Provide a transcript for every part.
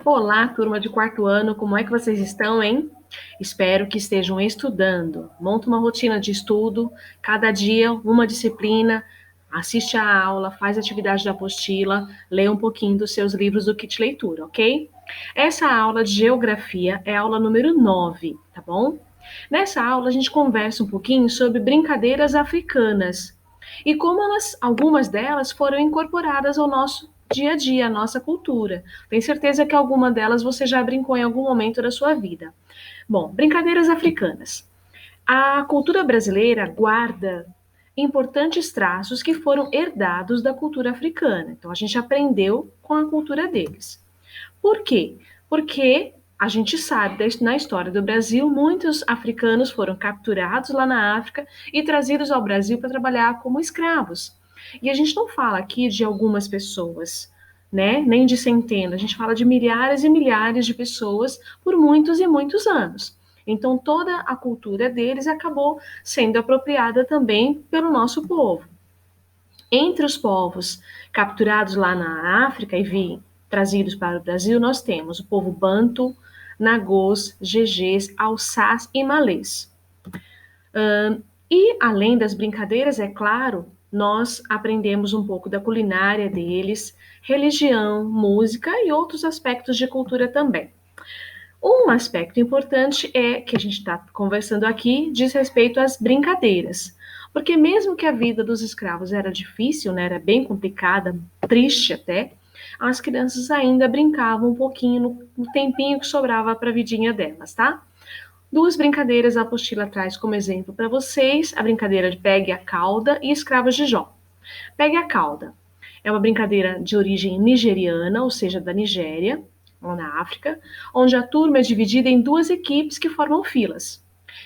Olá, turma de quarto ano, como é que vocês estão, hein? Espero que estejam estudando. Monta uma rotina de estudo, cada dia uma disciplina, assiste a aula, faz atividade da apostila, lê um pouquinho dos seus livros do kit leitura, ok? Essa aula de geografia é a aula número 9, tá bom? Nessa aula a gente conversa um pouquinho sobre brincadeiras africanas e como algumas delas foram incorporadas ao nosso dia a dia, à nossa cultura. Tenho certeza que alguma delas você já brincou em algum momento da sua vida. Bom, brincadeiras africanas. A cultura brasileira guarda importantes traços que foram herdados da cultura africana. Então, a gente aprendeu com a cultura deles. Por quê? Porque a gente sabe, na história do Brasil, muitos africanos foram capturados lá na África e trazidos ao Brasil para trabalhar como escravos. E a gente não fala aqui de algumas pessoas, né? Nem de centenas, a gente fala de milhares e milhares de pessoas por muitos e muitos anos. Então, toda a cultura deles acabou sendo apropriada também pelo nosso povo. Entre os povos capturados lá na África e trazidos para o Brasil, nós temos o povo Banto, Nagôs, Gegês, Alçás e Malês. E além das brincadeiras, é claro, nós aprendemos um pouco da culinária deles, religião, música e outros aspectos de cultura também. Um aspecto importante é que a gente está conversando aqui diz respeito às brincadeiras. Porque mesmo que a vida dos escravos era difícil, né, era bem complicada, triste até, as crianças ainda brincavam um pouquinho no tempinho que sobrava para a vidinha delas, tá? Duas brincadeiras a apostila traz como exemplo para vocês, a brincadeira de pegue a cauda e escravos de Jó. Pegue a cauda. É uma brincadeira de origem nigeriana, ou seja, da Nigéria, ou na África, onde a turma é dividida em duas equipes que formam filas,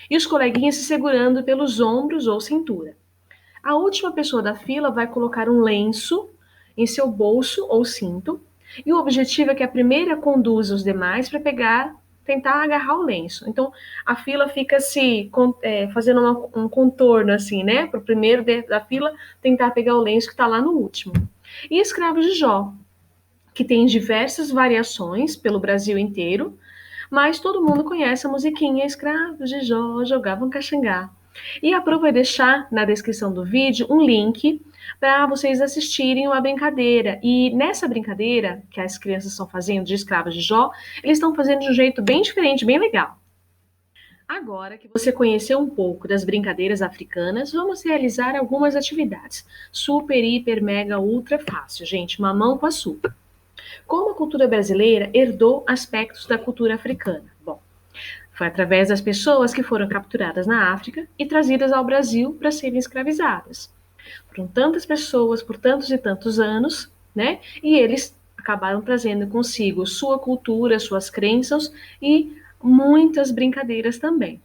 e os coleguinhas se segurando pelos ombros ou cintura. A última pessoa da fila vai colocar um lenço em seu bolso ou cinto, e o objetivo é que a primeira conduza os demais para tentar agarrar o lenço. Então, a fila fica fazendo um contorno assim, né? Para o primeiro da fila tentar pegar o lenço que está lá no último. E escravos de Jó, que tem diversas variações pelo Brasil inteiro, mas todo mundo conhece a musiquinha Escravos de Jó jogavam caxangá. E a Pro vai deixar na descrição do vídeo um link para vocês assistirem uma brincadeira. E nessa brincadeira que as crianças estão fazendo de Escravos de Jó, eles estão fazendo de um jeito bem diferente, bem legal. Agora que você conheceu um pouco das brincadeiras africanas, vamos realizar algumas atividades. Super, hiper, mega, ultra fácil, gente. Mamão com açúcar. Como a cultura brasileira herdou aspectos da cultura africana? Bom, foi através das pessoas que foram capturadas na África e trazidas ao Brasil para serem escravizadas. Foram tantas pessoas por tantos e tantos anos, né? E eles acabaram trazendo consigo sua cultura, suas crenças e muitas brincadeiras também.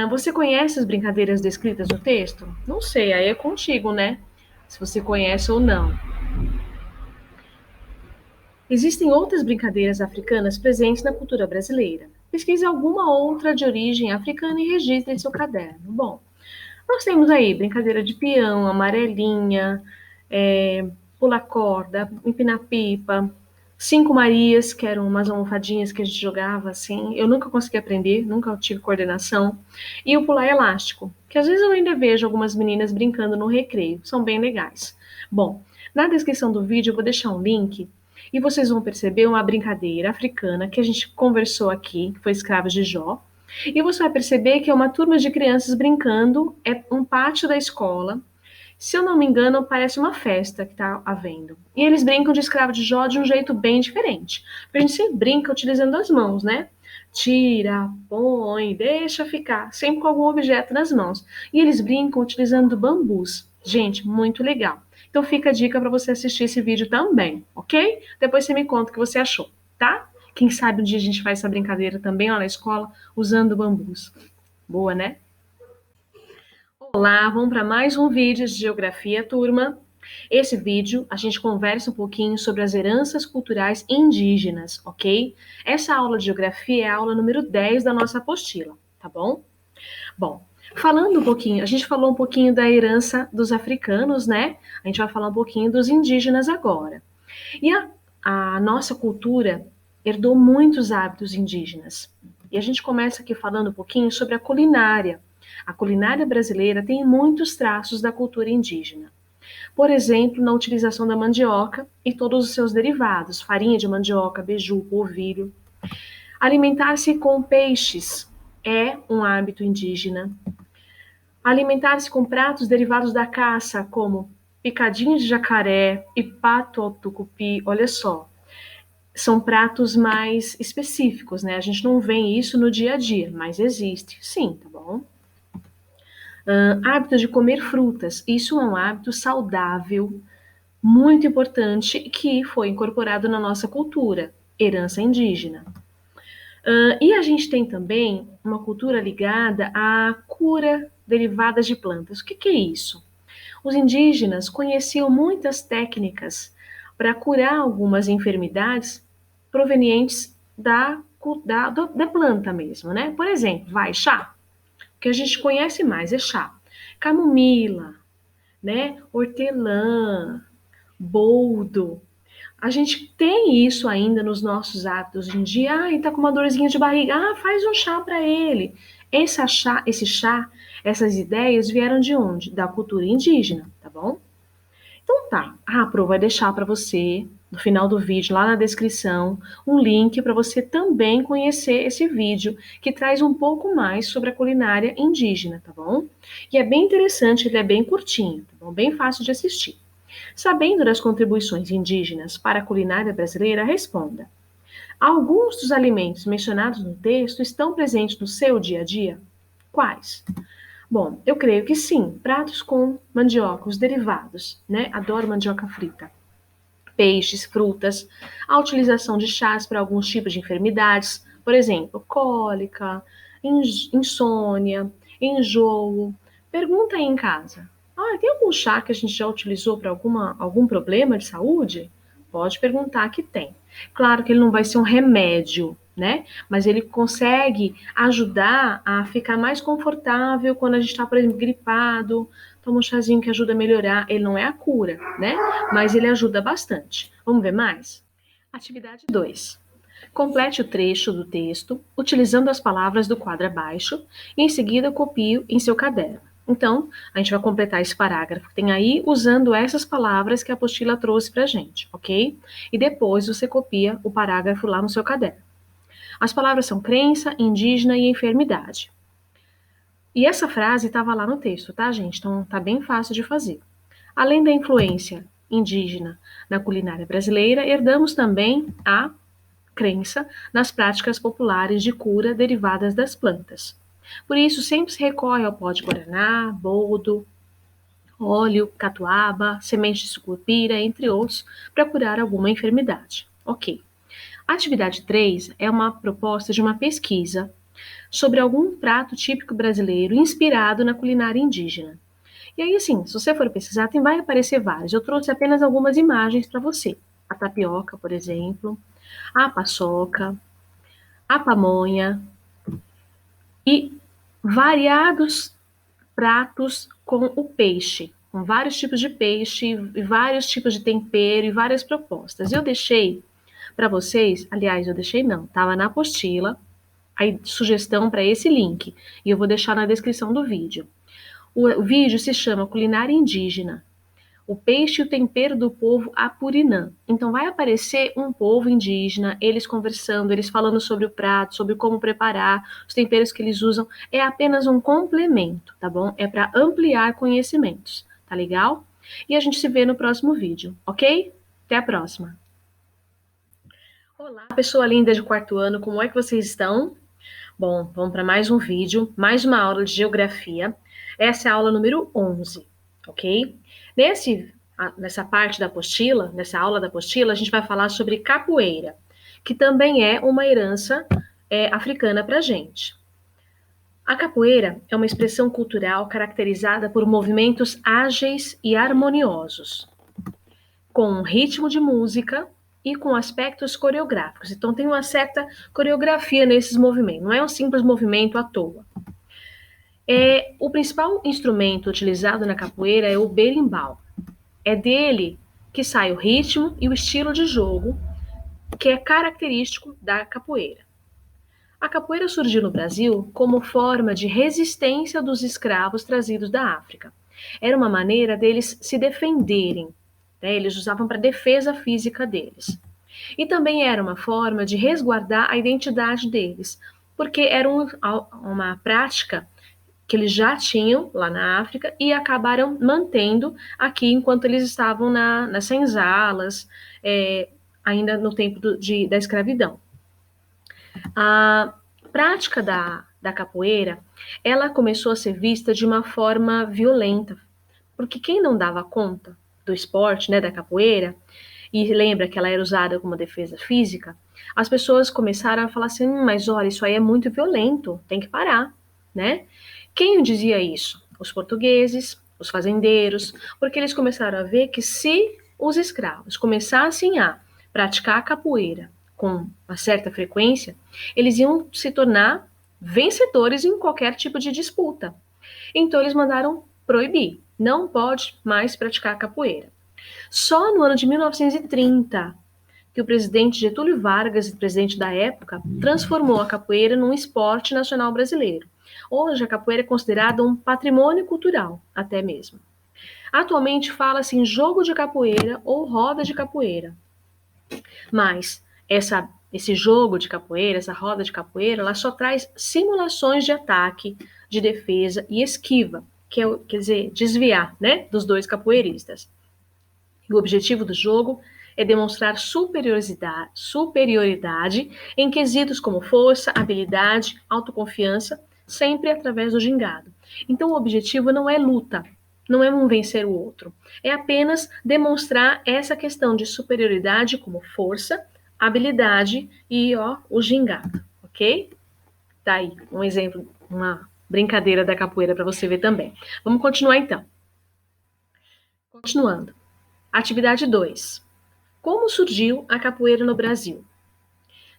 Você conhece as brincadeiras descritas no texto? Não sei, aí é contigo, né? Se você conhece ou não. Existem outras brincadeiras africanas presentes na cultura brasileira. Pesquise alguma outra de origem africana e registre em seu caderno. Bom, nós temos aí brincadeira de peão, amarelinha, pular corda, empinar pipa, cinco Marias, que eram umas almofadinhas que a gente jogava assim. Eu nunca consegui aprender, nunca tive coordenação. E o pular elástico, que às vezes eu ainda vejo algumas meninas brincando no recreio. São bem legais. Bom, na descrição do vídeo eu vou deixar um link e vocês vão perceber uma brincadeira africana que a gente conversou aqui, que foi Escravos de Jó. E você vai perceber que é uma turma de crianças brincando, é um pátio da escola. Se eu não me engano, parece uma festa que está havendo. E eles brincam de escravo de Jó de um jeito bem diferente. Porque a gente sempre brinca utilizando as mãos, né? Tira, põe, deixa ficar, sempre com algum objeto nas mãos. E eles brincam utilizando bambus. Gente, muito legal. Então fica a dica para você assistir esse vídeo também, ok? Depois você me conta o que você achou, tá? Quem sabe um dia a gente faz essa brincadeira também lá na escola, usando bambus. Boa, né? Olá, vamos para mais um vídeo de Geografia, turma. Esse vídeo a gente conversa um pouquinho sobre as heranças culturais indígenas, ok? Essa aula de Geografia é a aula número 10 da nossa apostila, tá bom? Bom, falando um pouquinho, a gente falou um pouquinho da herança dos africanos, né? A gente vai falar um pouquinho dos indígenas agora. E a nossa cultura herdou muitos hábitos indígenas. E a gente começa aqui falando um pouquinho sobre a culinária. A culinária brasileira tem muitos traços da cultura indígena. Por exemplo, na utilização da mandioca e todos os seus derivados, farinha de mandioca, beiju, polvilho. Alimentar-se com peixes é um hábito indígena. Alimentar-se com pratos derivados da caça, como picadinho de jacaré e pato ao tucupi, olha só, são pratos mais específicos, né? A gente não vê isso no dia a dia, mas existe, sim, tá bom? Hábito de comer frutas, isso é um hábito saudável, muito importante, que foi incorporado na nossa cultura, herança indígena. E a gente tem também uma cultura ligada à cura derivadas de plantas. O que é isso? Os indígenas conheciam muitas técnicas para curar algumas enfermidades provenientes da planta mesmo, né? Por exemplo, chá. O que a gente conhece mais é chá. Camomila, né? Hortelã, boldo. A gente tem isso ainda nos nossos hábitos de um dia. Tá com uma dorzinha de barriga. Faz um chá para ele. Esse chá, essas ideias vieram de onde? Da cultura indígena, tá bom? Então tá. A Pro vai deixar para você, no final do vídeo, lá na descrição, um link para você também conhecer esse vídeo, que traz um pouco mais sobre a culinária indígena, tá bom? E é bem interessante, ele é bem curtinho, tá bom? Bem fácil de assistir. Sabendo das contribuições indígenas para a culinária brasileira, responda: alguns dos alimentos mencionados no texto estão presentes no seu dia a dia? Quais? Bom, eu creio que sim. Pratos com mandioca, os derivados, né? Adoro mandioca frita. Peixes, frutas, a utilização de chás para alguns tipos de enfermidades, por exemplo, cólica, insônia, enjoo. Pergunta aí em casa. Tem algum chá que a gente já utilizou para algum problema de saúde? Pode perguntar que tem. Claro que ele não vai ser um remédio, né? Mas ele consegue ajudar a ficar mais confortável quando a gente está, por exemplo, gripado. Toma um chazinho que ajuda a melhorar. Ele não é a cura, né? Mas ele ajuda bastante. Vamos ver mais? Atividade 2. Complete o trecho do texto utilizando as palavras do quadro abaixo e em seguida copie em seu caderno. Então, a gente vai completar esse parágrafo que tem aí usando essas palavras que a apostila trouxe para a gente, ok? E depois você copia o parágrafo lá no seu caderno. As palavras são crença, indígena e enfermidade. E essa frase estava lá no texto, tá, gente? Então, tá bem fácil de fazer. Além da influência indígena na culinária brasileira, herdamos também a crença nas práticas populares de cura derivadas das plantas. Por isso, sempre se recorre ao pó de guaraná, boldo, óleo, catuaba, semente de sucupira, entre outros, para curar alguma enfermidade. Ok. A atividade 3 é uma proposta de uma pesquisa sobre algum prato típico brasileiro inspirado na culinária indígena. E aí, assim, se você for pesquisar, vai aparecer vários. Eu trouxe apenas algumas imagens para você. A tapioca, por exemplo, a paçoca, a pamonha e variados pratos com o peixe, com vários tipos de peixe, e vários tipos de tempero e várias propostas. Eu deixei para vocês, aliás, eu deixei não, estava na apostila, a sugestão para esse link, e eu vou deixar na descrição do vídeo. O vídeo se chama Culinária Indígena, o peixe e o tempero do povo Apurinã. Então vai aparecer um povo indígena, eles conversando, eles falando sobre o prato, sobre como preparar, os temperos que eles usam. É apenas um complemento, tá bom? É para ampliar conhecimentos, tá legal? E a gente se vê no próximo vídeo, ok? Até a próxima. Olá, pessoa linda de quarto ano, como é que vocês estão? Bom, vamos para mais um vídeo, mais uma aula de geografia. Essa é a aula número 11, ok? Nessa parte da apostila, nessa aula da apostila, a gente vai falar sobre capoeira, que também é uma herança africana para a gente. A capoeira é uma expressão cultural caracterizada por movimentos ágeis e harmoniosos, com um ritmo de música e com aspectos coreográficos. Então tem uma certa coreografia nesses movimentos, não é um simples movimento à toa. O principal instrumento utilizado na capoeira é o berimbau. É dele que sai o ritmo e o estilo de jogo que é característico da capoeira. A capoeira surgiu no Brasil como forma de resistência dos escravos trazidos da África. Era uma maneira deles se defenderem, né? Eles usavam para defesa física deles. E também era uma forma de resguardar a identidade deles, porque era uma prática que eles já tinham lá na África e acabaram mantendo aqui enquanto eles estavam nas senzalas, ainda no tempo da escravidão. A prática da capoeira, ela começou a ser vista de uma forma violenta, porque quem não dava conta do esporte, né, da capoeira, e lembra que ela era usada como defesa física, as pessoas começaram a falar assim, mas olha, isso aí é muito violento, tem que parar, né? Quem dizia isso? Os portugueses, os fazendeiros, porque eles começaram a ver que se os escravos começassem a praticar a capoeira com uma certa frequência, eles iam se tornar vencedores em qualquer tipo de disputa. Então eles mandaram proibir, não pode mais praticar capoeira. Só no ano de 1930 que o presidente Getúlio Vargas, presidente da época, transformou a capoeira num esporte nacional brasileiro. Hoje a capoeira é considerada um patrimônio cultural, até mesmo. Atualmente fala-se em jogo de capoeira ou roda de capoeira. Mas esse jogo de capoeira, essa roda de capoeira, ela só traz simulações de ataque, de defesa e esquiva, quer dizer, desviar, né, dos dois capoeiristas. O objetivo do jogo é demonstrar superioridade em quesitos como força, habilidade, autoconfiança, sempre através do gingado. Então, o objetivo não é luta, não é um vencer o outro, é apenas demonstrar essa questão de superioridade como força, habilidade e o gingado, ok? Tá aí um exemplo, uma brincadeira da capoeira para você ver também. Vamos continuar então. Continuando. Atividade 2. Como surgiu a capoeira no Brasil?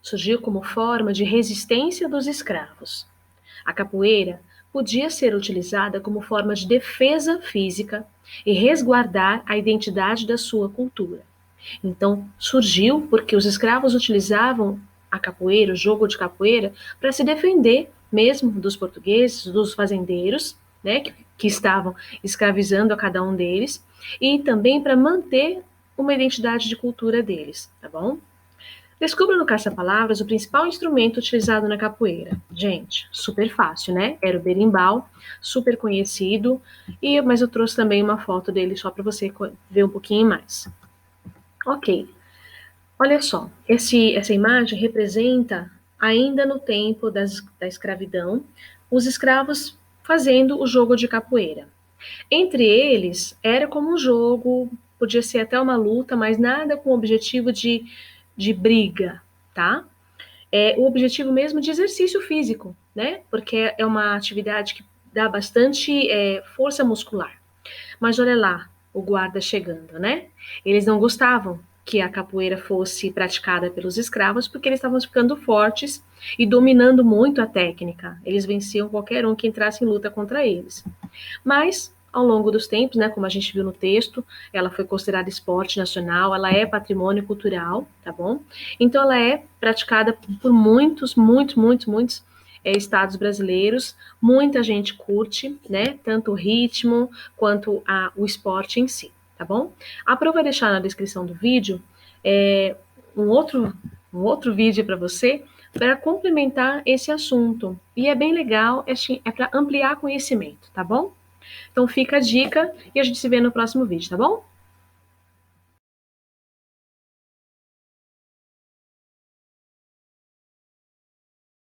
Surgiu como forma de resistência dos escravos. A capoeira podia ser utilizada como forma de defesa física e resguardar a identidade da sua cultura. Então, surgiu porque os escravos utilizavam a capoeira, o jogo de capoeira, para se defender mesmo dos portugueses, dos fazendeiros, né, que estavam escravizando a cada um deles, e também para manter uma identidade de cultura deles, tá bom? Descubra no Caça-Palavras o principal instrumento utilizado na capoeira. Gente, super fácil, né? Era o berimbau, super conhecido, mas eu trouxe também uma foto dele só para você ver um pouquinho mais. Ok, olha só, essa imagem representa, ainda no tempo da escravidão, os escravos fazendo o jogo de capoeira. Entre eles, era como um jogo, podia ser até uma luta, mas nada com o objetivo de briga, tá? É o objetivo mesmo de exercício físico, né? Porque é uma atividade que dá bastante força muscular. Mas olha lá, o guarda chegando, né? Eles não gostavam que a capoeira fosse praticada pelos escravos porque eles estavam ficando fortes e dominando muito a técnica. Eles venciam qualquer um que entrasse em luta contra eles. Mas ao longo dos tempos, né, como a gente viu no texto, ela foi considerada esporte nacional, ela é patrimônio cultural, tá bom? Então ela é praticada por muitos estados brasileiros, muita gente curte, né, tanto o ritmo quanto o esporte em si, tá bom? A Pro vai deixar na descrição do vídeo um outro vídeo para você, para complementar esse assunto. E é bem legal, é para ampliar conhecimento, tá bom? Então fica a dica e a gente se vê no próximo vídeo, tá bom?